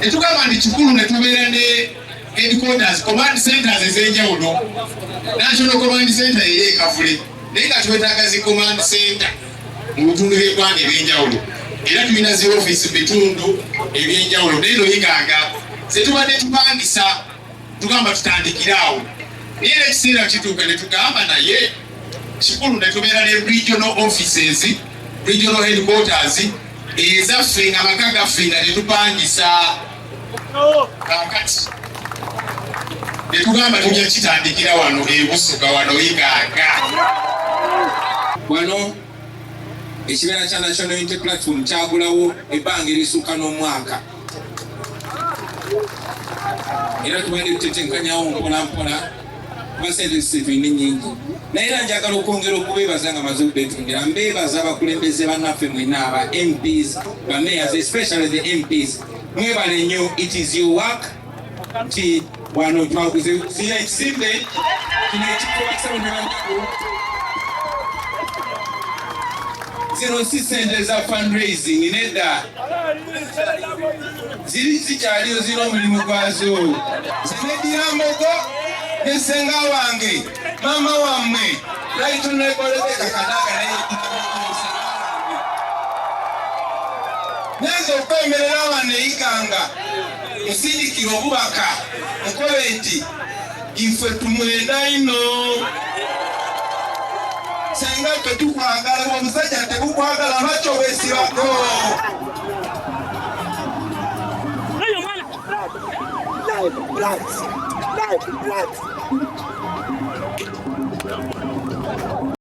Etugamba ndi kikulu ne tubeera ne headquarters command centers ez'enjawulo. National Command Center eri Kavule naye nga twetaaga zi command center mu bitundu by'eggwanga eby'enjawulo era tulina zi office bitundu eby'enjawulo naye no Iganga ze tubadde tupangisa tugamba tutandikiraawo naye n'ekiseera kituuka ne tugamba naye kikulu ne tubeera ne regional offices regional headquarters ezaffe nga maka gaffe nga tetupangisa kakati netugamba tujja kitandikira wano ebusuga wano Iganga. Wano ekibeera kya National Unity Platform kyagulawo ebbanga erisukka n'omwaka era tubadde tutetenkanyawo mpolampola kuba sente tulina nnyingi naye era njagala okwongera okubeebaza nga maze okubetundira mbeebaza abakulembeze bannaffe mwenna aba MPs bamayors especially the MPs mwebale nnyo. It is your work nti wano twaguze zira ekisimbe kino ekikubakisa bannabannabo zino si sente za fundraising nedda ziri zikyaliyo zina omulimu gwazo zinedirambogo ne ssenga wange maama wammwe laitonnekolebeka kadaga naye neza okwemerera wano Iganga musindikira obubaka mukobe nti ife tumwenda ino senga ffe tukwagala omusajja tegukwagala lwaki obwesibako Live blood.